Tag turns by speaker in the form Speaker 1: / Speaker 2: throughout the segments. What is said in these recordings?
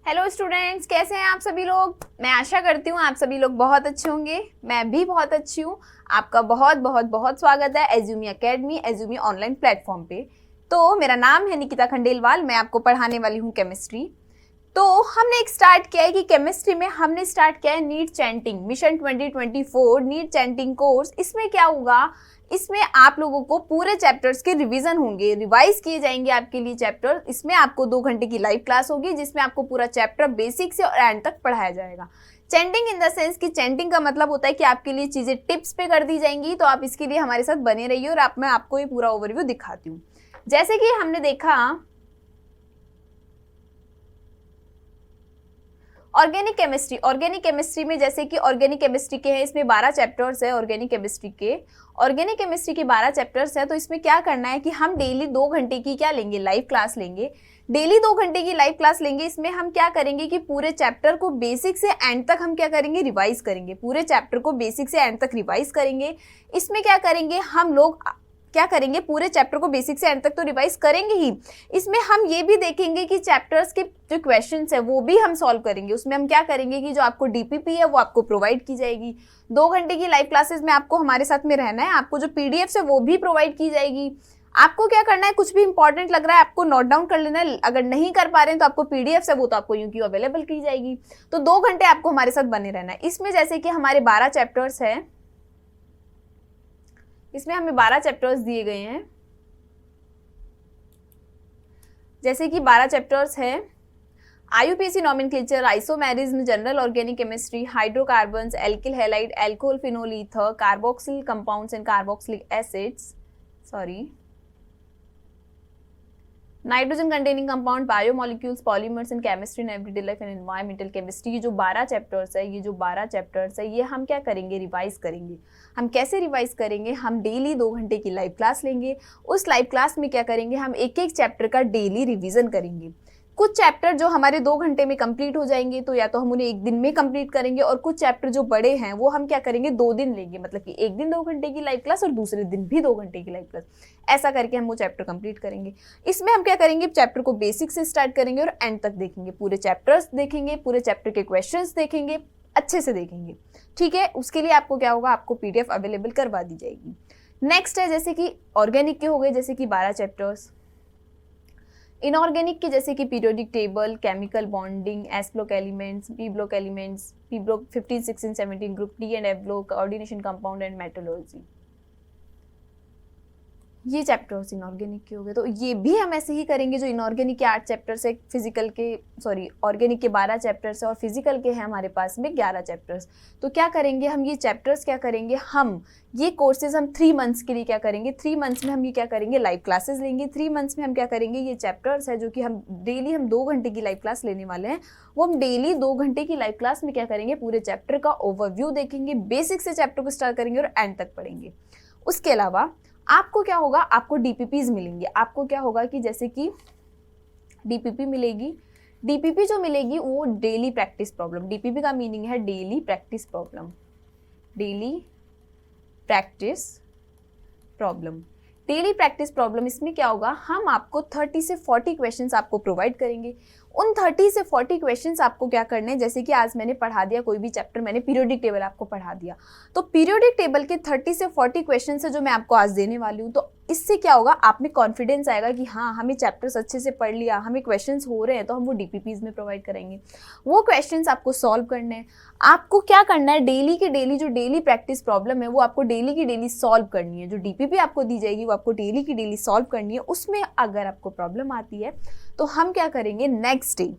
Speaker 1: Hello students, कैसे हैं आप सभी लोग। मैं आशा करती हूँ आप सभी लोग बहुत अच्छे होंगे। मैं भी बहुत अच्छी हूँ। आपका बहुत बहुत बहुत स्वागत है एज्यूमी एकेडमी, एज्यूमी ऑनलाइन प्लेटफॉर्म पे। तो मेरा नाम है निकिता खंडेलवाल, मैं आपको पढ़ाने वाली हूँ केमिस्ट्री। तो हमने एक स्टार्ट किया है कि केमिस्ट्री में हमने स्टार्ट किया है NEET chanting mission 2024 NEET chanting course. इसमें क्या होगा, इसमें आप लोगों को पूरे चैप्टर्स के रिवीजन होंगे, रिवाइज किए जाएंगे आपके लिए चैप्टर। इसमें आपको 2 घंटे की लाइव क्लास होगी जिसमें आपको पूरा चैप्टर बेसिक से और एंड तक पढ़ाया जाएगा। चैंटिंग इन द सेंस कि चैंटिंग का मतलब होता है कि आपके लिए चीजें टिप्स पे कर दी जाएंगी। तो आप इसके लिए हमारे साथ बने रहिए और मैं आपको ये पूरा ओवरव्यू दिखाती हूँ। जैसे कि हमने देखा ऑर्गेनिक केमिस्ट्री में, जैसे कि ऑर्गेनिक केमिस्ट्री के हैं, इसमें 12 चैप्टर्स है ऑर्गेनिक केमिस्ट्री के 12 चैप्टर्स है। तो इसमें क्या करना है कि हम डेली 2 घंटे की क्या लेंगे, लाइव क्लास लेंगे। डेली 2 घंटे की लाइव क्लास लेंगे। इसमें हम क्या करेंगे कि पूरे चैप्टर को बेसिक से एंड तक हम क्या करेंगे, रिवाइज करेंगे। पूरे चैप्टर को बेसिक से एंड तक रिवाइज करेंगे। इसमें क्या करेंगे, हम लोग क्या करेंगे, पूरे चैप्टर को बेसिक से एंड तक तो रिवाइज करेंगे ही। इसमें हम ये भी देखेंगे कि चैप्टर्स के जो क्वेश्चंस है वो भी हम सॉल्व करेंगे। उसमें हम क्या करेंगे कि जो आपको डीपीपी है वो आपको प्रोवाइड की जाएगी। 2 घंटे की लाइव क्लासेस में आपको हमारे साथ में रहना है। आपको जो पीडीएफ है वो भी प्रोवाइड की जाएगी। आपको क्या करना है, कुछ भी इंपॉर्टेंट लग रहा है आपको नोट डाउन कर लेना है। अगर नहीं कर पा रहे हैं तो आपको पीडीएफ है वो तो आपको यूं अवेलेबल की जाएगी। तो 2 घंटे आपको हमारे साथ बने रहना है। इसमें जैसे कि हमारे 12 चैप्टर्स है, इसमें हमें 12 चैप्टर्स दिए गए हैं। जैसे कि 12 चैप्टर्स है IUPAC nomenclature, isomerism, general organic chemistry, hydrocarbons, alkyl halide, alcohol, phenol, ether, carboxyl compounds and carboxylic acids, nitrogen containing compound, biomolecules, polymers in chemistry and everyday life and environmental chemistry. ये जो 12 chapters है, ये हम क्या करेंगे, revise करेंगे। हम कैसे रिवाइज करेंगे, हम डेली 2 घंटे की लाइव क्लास लेंगे। उस लाइव क्लास में क्या करेंगे, हम एक एक चैप्टर का डेली रिवीजन करेंगे। कुछ चैप्टर जो हमारे 2 घंटे में कंप्लीट हो जाएंगे तो या तो हम उन्हें 1 दिन में कंप्लीट करेंगे, और कुछ चैप्टर जो बड़े हैं वो हम क्या करेंगे, 2 दिन लेंगे। मतलब कि एक दिन 2 घंटे की लाइव क्लास और दूसरे दिन भी 2 घंटे की लाइव क्लास, ऐसा करके हम वो चैप्टर कंप्लीट करेंगे। इसमें हम क्या करेंगे, चैप्टर को बेसिक से स्टार्ट करेंगे और एंड तक देखेंगे। पूरे चैप्टर्स देखेंगे, पूरे चैप्टर के क्वेश्चंस देखेंगे, अच्छे से देखेंगे। ठीक है, उसके लिए आपको क्या होगा, आपको पीडीएफ अवेलेबल करवा दी जाएगी। नेक्स्ट है जैसे कि ऑर्गेनिक के हो गए, जैसे कि 12 चैप्टर्स। इनऑर्गेनिक के जैसे कि periodic table, chemical bonding, S block elements, P block elements, P block 15, 16, 17, group D and F block, coordination compound and metallurgy. ये चैप्टर्स इनऑर्गेनिक के हो गए। तो ये भी हम ऐसे ही करेंगे। जो इनऑर्गेनिक के 8 चैप्टर्स है, ऑर्गेनिक के 12 चैप्टर्स है और फिजिकल के हैं हमारे पास में 11 चैप्टर्स। तो क्या करेंगे हम, ये चैप्टर्स क्या करेंगे, हम ये कोर्सेज हम 3 मंथ्स के लिए क्या करेंगे, 3 मंथ्स में हम ये क्या करेंगे, लाइव क्लासेस लेंगे। 3 मंथ्स में हम क्या करेंगे, ये चैप्टर्स है जो कि हम डेली 2 घंटे की लाइव क्लास लेने वाले हैं, वो हम डेली 2 घंटे की लाइव क्लास में क्या करेंगे, पूरे चैप्टर का ओवरव्यू देखेंगे। बेसिक से चैप्टर को स्टार्ट करेंगे और एंड तक पढ़ेंगे। उसके अलावा आपको क्या होगा, आपको डीपीपीज मिलेंगे। आपको क्या होगा कि जैसे कि डीपीपी मिलेगी। डीपीपी जो मिलेगी वो डेली प्रैक्टिस प्रॉब्लम, डीपीपी का मीनिंग है daily practice problem. Daily practice problem, daily practice problem. इसमें क्या होगा, हम आपको 30 से 40 क्वेश्चंस आपको प्रोवाइड करेंगे। उन 30 से 40 क्वेश्चंस आपको क्या करने हैं, जैसे कि आज मैंने पढ़ा दिया कोई भी चैप्टर, मैंने पीरियोडिक टेबल आपको पढ़ा दिया, तो पीरियोडिक टेबल के 30 से 40 क्वेश्चंस है जो मैं आपको आज देने वाली हूँ। तो इससे क्या होगा, आप में कॉन्फिडेंस आएगा कि हाँ हमें चैप्टर्स अच्छे से पढ़ लिया, हमें क्वेश्चंस हो रहे हैं, तो हम वो डीपीपीज में प्रोवाइड करेंगे। वो क्वेश्चंस आपको सॉल्व करने हैं। आपको क्या करना है, डेली के डेली जो डेली प्रैक्टिस प्रॉब्लम है वो आपको डेली की डेली सॉल्व करनी है। जो डीपीपी आपको दी जाएगी वो आपको डेली की डेली सॉल्व करनी है। उसमें अगर आपको प्रॉब्लम आती है तो हम क्या करेंगे, नेक्स्ट डे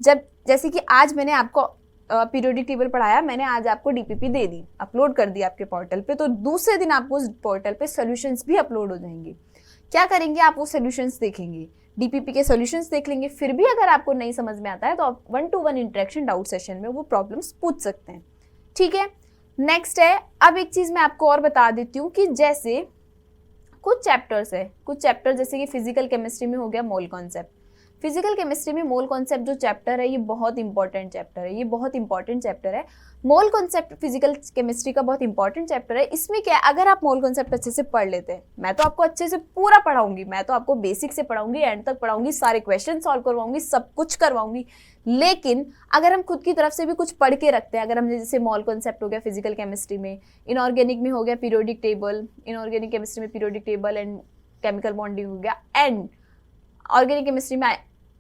Speaker 1: जब, जैसे कि आज मैंने आपको पीरियोडिक टेबल पढ़ाया, मैंने आज आपको डीपीपी दे दी, अपलोड कर दी आपके पोर्टल पे, तो दूसरे दिन आपको उस पोर्टल पे सॉल्यूशंस भी अपलोड हो जाएंगे। क्या करेंगे, आप वो सॉल्यूशंस देखेंगे, डीपीपी के सॉल्यूशंस देख लेंगे। फिर भी अगर आपको नहीं समझ में आता है तो आप 1-to-1 इंटरेक्शन डाउट सेशन में वो प्रॉब्लम्स पूछ सकते हैं। ठीक है, नेक्स्ट है, अब एक चीज मैं आपको और बता देती हूँ कि जैसे कुछ चैप्टर्स है, कुछ चैप्टर जैसे कि फिजिकल केमिस्ट्री में हो गया मोल कॉन्सेप्ट। फिजिकल केमिस्ट्री में मोल कॉन्सेप्ट जो चैप्टर है ये बहुत इंपॉर्टेंट चैप्टर है, ये बहुत इंपॉर्टेंट चैप्टर है। मोल कॉन्सेप्ट फिजिकल केमिस्ट्री का बहुत इंपॉर्टेंट चैप्टर है। इसमें क्या है, अगर आप मोल कॉन्सेप्ट अच्छे से पढ़ लेते हैं, मैं तो आपको अच्छे से पूरा पढ़ाऊंगी, मैं तो आपको बेसिक से पढ़ाऊंगी, एंड तक पढ़ाऊंगी, सारे क्वेश्चन सॉल्व करवाऊंगी, सब कुछ करवाऊंगी। लेकिन अगर हम खुद की तरफ से भी कुछ पढ़ के रखते हैं, अगर हमने जैसे मोल कॉन्सेप्ट हो गया फिजिकल केमिस्ट्री में, इनऑर्गेनिक में हो गया पीरियोडिक टेबल, इनऑर्गेनिक केमिस्ट्री में periodic table and chemical bonding हो गया, एंड ऑर्गेनिक केमिस्ट्री में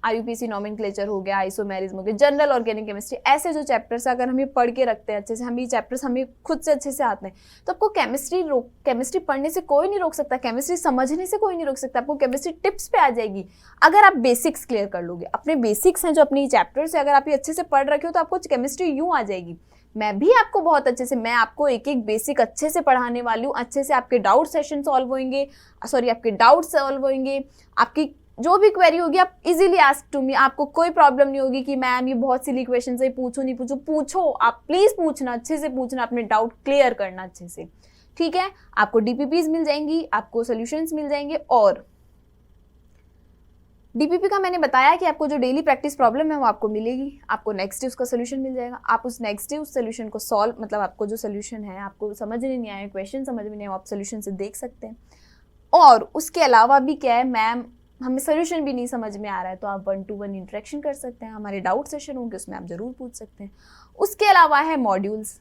Speaker 1: IUPAC नॉमेनक्लेचर हो गया, आइसोमेरिज्म हो गया, जनरल ऑर्गेनिक केमिस्ट्री, ऐसे जो चैप्टर्स अगर हम ये पढ़ के रखते हैं अच्छे से, हम ये चैप्टर्स हमें खुद से अच्छे से आते हैं, तो आपको केमिस्ट्री पढ़ने से कोई नहीं रोक सकता, केमिस्ट्री समझने से कोई नहीं रोक सकता, आपको केमिस्ट्री टिप्स पे आ जाएगी अगर आप बेसिक्स क्लियर कर लोगे। अपने बेसिक्स हैं जो अपनी चैप्टर्स है, अगर आप ये अच्छे से पढ़ रखे हो तो आपको केमिस्ट्री यूँ आ जाएगी। मैं भी आपको बहुत अच्छे से, मैं आपको एक एक बेसिक अच्छे से पढ़ाने वाली हूँ, अच्छे से आपके डाउट सेशन सॉल्व होंगे, आपके डाउट सॉल्व होंगे, आपकी जो भी क्वेरी होगी आप इजीली आस्क टू मी, आपको कोई प्रॉब्लम नहीं होगी कि मैम ये बहुत सिली क्वेश्चन है, पूछो नहीं पूछो, पूछो आप प्लीज, पूछना अच्छे से, पूछना, अपने डाउट क्लियर करना अच्छे से, ठीक है। आपको DPPs मिल जाएंगी, आपको सॉल्यूशंस मिल जाएंगे, और DPP का मैंने बताया कि आपको जो डेली प्रैक्टिस प्रॉब्लम है वो आपको मिलेगी, आपको नेक्स्ट डे उसका सोल्यूशन मिल जाएगा, आप उस नेक्स्ट डे उस सोल्यूशन को सॉल्व, मतलब आपको जो सोल्यूशन है आपको समझ नहीं आया, क्वेश्चन समझ में नहीं आया, आप सोल्यूशन से देख सकते हैं। और उसके अलावा भी क्या है, मैम हमें सोल्यूशन भी नहीं समझ में आ रहा है, तो आप 1-to-1 इंटरेक्शन कर सकते हैं, हमारे डाउट सेशन होंगे उसमें आप जरूर पूछ सकते हैं। उसके अलावा है मॉड्यूल्स।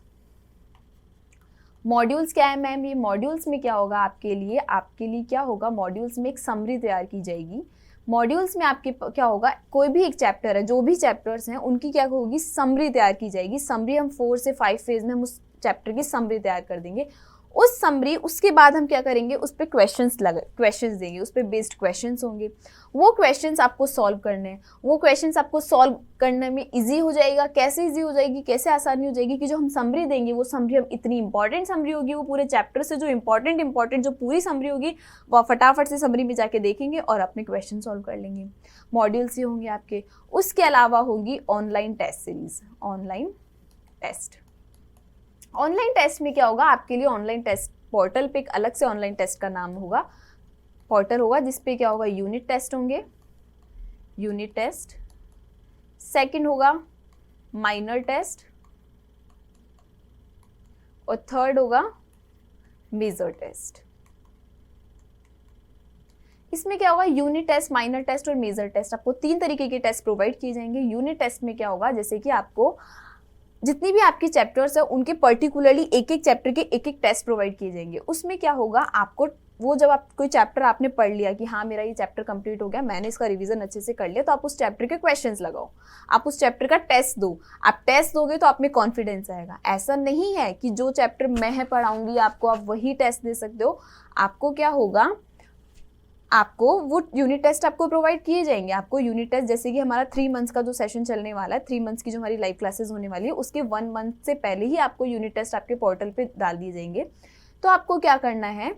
Speaker 1: मॉड्यूल्स क्या है मैम, ये मॉड्यूल्स में क्या होगा आपके लिए क्या होगा, मॉड्यूल्स में एक समरी तैयार की जाएगी। मॉड्यूल्स में आपके क्या होगा, कोई भी एक चैप्टर है, जो भी चैप्टर्स हैं उनकी क्या होगी, समरी तैयार की जाएगी। समरी हम 4 से 5 फेज में हम उस चैप्टर की समरी तैयार कर देंगे। उस समरी, उसके बाद हम क्या करेंगे, उस पर क्वेश्चंस देंगे, उस पर बेस्ड क्वेश्चंस होंगे, वो क्वेश्चंस आपको सॉल्व करने हैं। वो क्वेश्चंस आपको सॉल्व करने में इजी हो जाएगा। कैसे इजी हो जाएगी, कैसे आसानी हो जाएगी कि जो हम समरी देंगे वो समरी हम इतनी इंपॉर्टेंट समरी होगी, वो पूरे चैप्टर से जो इंपॉर्टेंट जो पूरी समरी होगी वो आप फटाफट से समरी में जाके देखेंगे और अपने क्वेश्चन सॉल्व कर लेंगे। मॉड्यूल्स ही होंगे आपके। उसके अलावा होगी online test series, online test में क्या होगा आपके लिए, ऑनलाइन टेस्ट पोर्टल पे एक अलग से ऑनलाइन टेस्ट का नाम होगा, पोर्टल होगा, जिसपे क्या होगा, यूनिट टेस्ट होंगे, यूनिट टेस्ट। सेकंड होगा माइनर टेस्ट, और थर्ड होगा मेजर टेस्ट। इसमें क्या होगा, यूनिट टेस्ट, माइनर टेस्ट और मेजर टेस्ट, आपको 3 तरीके के टेस्ट प्रोवाइड किए जाएंगे। यूनिट टेस्ट में क्या होगा, जैसे कि आपको जितनी भी आपकी चैप्टर्स है उनके पर्टिकुलरली एक एक चैप्टर के एक एक टेस्ट प्रोवाइड किए जाएंगे। उसमें क्या होगा, आपको वो जब आप कोई चैप्टर आपने पढ़ लिया कि हाँ मेरा ये चैप्टर कंप्लीट हो गया, मैंने इसका रिवीजन अच्छे से कर लिया, तो आप उस चैप्टर के क्वेश्चंस लगाओ, आप उस चैप्टर का टेस्ट दो। आप टेस्ट दोगे तो आप में कॉन्फिडेंस आएगा। ऐसा नहीं है कि जो चैप्टर मैं पढ़ाऊंगी आपको आप वही टेस्ट दे सकते हो। आपको क्या होगा, आपको वो यूनिट टेस्ट आपको प्रोवाइड किए जाएंगे। आपको यूनिट टेस्ट, जैसे कि हमारा 3 मंथ्स का जो सेशन चलने वाला है, 3 मंथ्स की जो हमारी लाइव क्लासेस होने वाली है, उसके 1 मंथ से पहले ही आपको यूनिट टेस्ट आपके पोर्टल पे डाल दिए जाएंगे। तो आपको क्या करना है,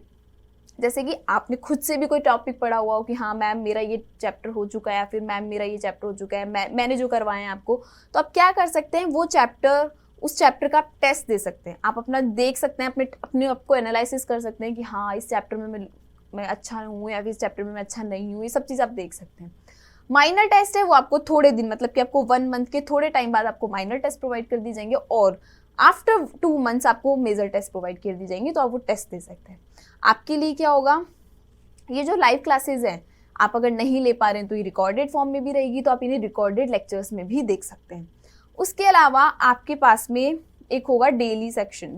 Speaker 1: जैसे कि आपने खुद से भी कोई टॉपिक पढ़ा हुआ हो कि हाँ मैम मेरा ये चैप्टर हो चुका है, या फिर मैम मेरा ये चैप्टर हो चुका है, मैंने जो करवाए हैं आपको, तो आप क्या कर सकते हैं, वो चैप्टर, उस चैप्टर का आप टेस्ट दे सकते हैं। आप अपना देख सकते हैं, अपने आपको एनालिसिस कर सकते हैं कि हाँ इस चैप्टर में मैं अच्छा हूँ या फिर इस चैप्टर में मैं अच्छा नहीं हूँ, ये सब चीज़ आप देख सकते हैं। माइनर टेस्ट है वो आपको थोड़े दिन, मतलब कि आपको 1 मंथ के थोड़े टाइम बाद आपको माइनर टेस्ट प्रोवाइड कर दी जाएंगे, और आफ्टर 2 मंथ्स आपको मेजर टेस्ट प्रोवाइड कर दी जाएंगी, तो आप वो टेस्ट दे सकते हैं। आपके लिए क्या होगा, ये जो लाइव क्लासेज हैं आप अगर नहीं ले पा रहे हैं तो ये रिकॉर्डेड फॉर्म में भी रहेगी, तो आप इन्हें रिकॉर्डेड लेक्चर्स में भी देख सकते हैं। उसके अलावा आपके पास में एक होगा डेली सेक्शन,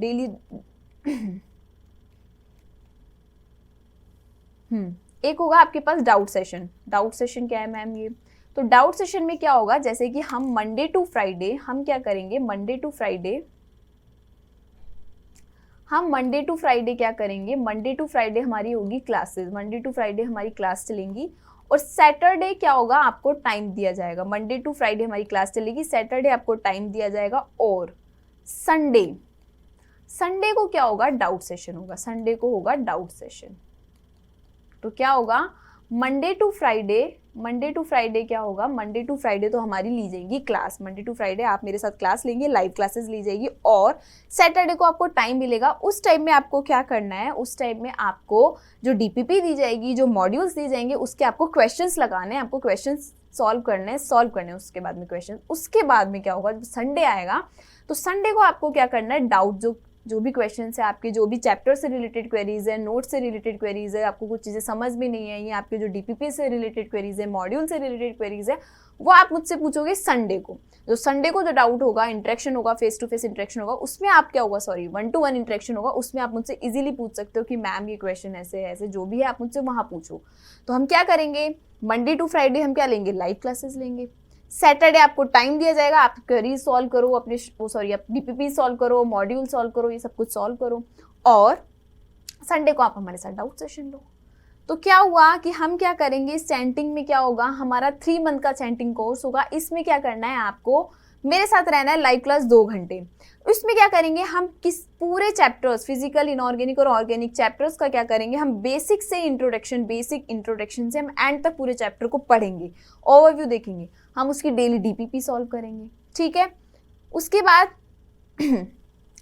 Speaker 1: एक होगा आपके पास डाउट सेशन। डाउट सेशन क्या है मैम, ये तो डाउट सेशन में क्या होगा, जैसे कि हम मंडे टू फ्राइडे हम क्या करेंगे, मंडे टू फ्राइडे क्या करेंगे, मंडे टू फ्राइडे हमारी होगी क्लासेस, मंडे टू फ्राइडे हमारी क्लास चलेंगी, और सैटरडे क्या होगा आपको टाइम दिया जाएगा। मंडे टू फ्राइडे हमारी क्लास चलेगी, सैटरडे आपको टाइम दिया जाएगा, और संडे को क्या होगा, डाउट सेशन होगा, संडे को होगा डाउट सेशन। तो क्या होगा, Monday to Friday Monday to Friday क्या होगा, मंडे टू फ्राइडे तो हमारी ली जाएगी क्लास, मंडे टू फ्राइडे आप मेरे साथ क्लास लेंगे, लाइव क्लासेस ली जाएगी, और सैटरडे को आपको टाइम मिलेगा। उस टाइम में आपको क्या करना है, उस टाइम में आपको जो डीपीपी दी जाएगी, जो मॉड्यूल्स दी जाएंगे, उसके आपको क्वेश्चंस लगाने हैं, आपको क्वेश्चंस सॉल्व करने हैं, उसके बाद में क्वेश्चन। उसके बाद में क्या होगा, जब संडे आएगा तो संडे को आपको क्या करना है, डाउट जो भी क्वेश्चन है आपके, जो भी चैप्टर से रिलेटेड क्वेरीज है, नोट से रिलेटेड क्वेरीज है, आपको कुछ चीज़ें समझ में नहीं आई, आपके जो डीपीपी से रिलेटेड क्वेरीज है, मॉड्यूल से रिलेटेड क्वेरीज है, वो आप मुझसे पूछोगे संडे को। जो संडे को जो डाउट होगा, इंटरेक्शन होगा, फेस टू फेस इंटरेक्शन होगा, उसमें आप क्या होगा, सॉरी 1-to-1 इंटरेक्शन होगा, उसमें आप मुझसे इजीली पूछ सकते हो कि मैम ये क्वेश्चन ऐसे ऐसे, जो भी है आप मुझसे वहाँ पूछो। तो हम क्या करेंगे, मंडे टू फ्राइडे हम क्या लेंगे, लाइव क्लासेस लेंगे। सैटरडे आपको टाइम दिया जाएगा, आप क्वेरी सॉल्व करो, अपने आप डीपीपी सॉल्व करो, मॉड्यूल सॉल्व करो, ये सब कुछ सॉल्व करो, और संडे को आप हमारे साथ डाउट सेशन लो। तो क्या हुआ कि हम क्या करेंगे, चैंटिंग में क्या होगा, हमारा 3 मंथ का चैंटिंग कोर्स होगा। इसमें क्या करना है, आपको मेरे साथ रहना है लाइव क्लास 2 घंटे। इसमें क्या करेंगे, हम किस पूरे चैप्टर्स, फिजिकल, इनऑर्गेनिक और ऑर्गेनिक चैप्टर्स का क्या करेंगे, हम बेसिक इंट्रोडक्शन से हम एंड तक पूरे चैप्टर को पढ़ेंगे, ओवरव्यू देखेंगे, हम उसकी डेली डीपीपी सॉल्व करेंगे, ठीक है। उसके बाद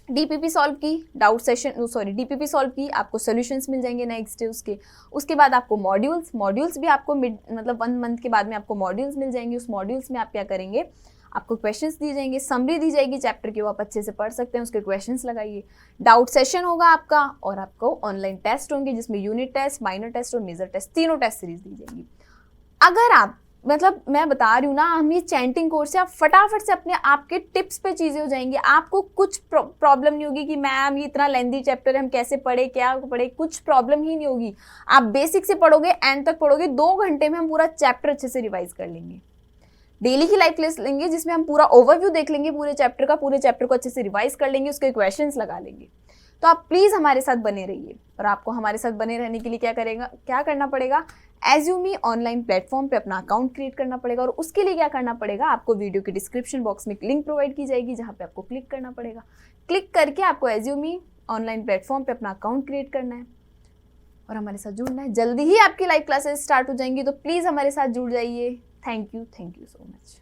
Speaker 1: डीपीपी सॉल्व की, डीपीपी सॉल्व की, आपको सॉल्यूशंस मिल जाएंगे नेक्स्ट डे। उसके बाद आपको मॉड्यूल्स भी आपको 1 मंथ के बाद में आपको मॉड्यूल्स मिल जाएंगे। उस मॉड्यूल्स में आप क्या करेंगे, आपको क्वेश्चंस दी जाएंगे, समरी दी जाएगी चैप्टर की, वो आप अच्छे से पढ़ सकते हैं, उसके क्वेश्चंस लगाइए। डाउट सेशन होगा आपका, और आपको ऑनलाइन टेस्ट होंगे, जिसमें यूनिट टेस्ट, माइनर टेस्ट और मेजर टेस्ट, तीनों टेस्ट सीरीज दी जाएंगी। अगर आप मैं बता रही हूँ ना, हम ये चैंटिंग कोर्स से आप फटाफट से अपने आपके टिप्स पे चीज़ें हो जाएंगी, आपको कुछ प्रॉब्लम नहीं होगी कि मैम ये इतना लेंथी चैप्टर है, हम कैसे पढ़े, क्या पढ़े, कुछ प्रॉब्लम ही नहीं होगी। आप बेसिक से पढ़ोगे, एंड तक पढ़ोगे, 2 घंटे में हम पूरा चैप्टर अच्छे से रिवाइज कर लेंगे। डेली की लाइव क्लास लेंगे, जिसमें हम पूरा ओवरव्यू देख लेंगे पूरे चैप्टर का, पूरे चैप्टर को अच्छे से रिवाइज कर लेंगे, उसके क्वेश्चंस लगा लेंगे। तो आप प्लीज़ हमारे साथ बने रहिए, और आपको हमारे साथ बने रहने के लिए क्या करना पड़ेगा, एज्यूमी ऑनलाइन प्लेटफॉर्म पे अपना अकाउंट क्रिएट करना पड़ेगा। और उसके लिए क्या करना पड़ेगा, आपको वीडियो के डिस्क्रिप्शन बॉक्स में लिंक प्रोवाइड की जाएगी, जहाँ पे आपको क्लिक करना पड़ेगा। क्लिक करके आपको एज्यूमी ऑनलाइन प्लेटफॉर्म पे अपना अकाउंट क्रिएट करना है और हमारे साथ जुड़ना है। जल्दी ही आपकी लाइव क्लासेस स्टार्ट हो जाएंगी, तो प्लीज़ हमारे साथ जुड़ जाइए। Thank you so much.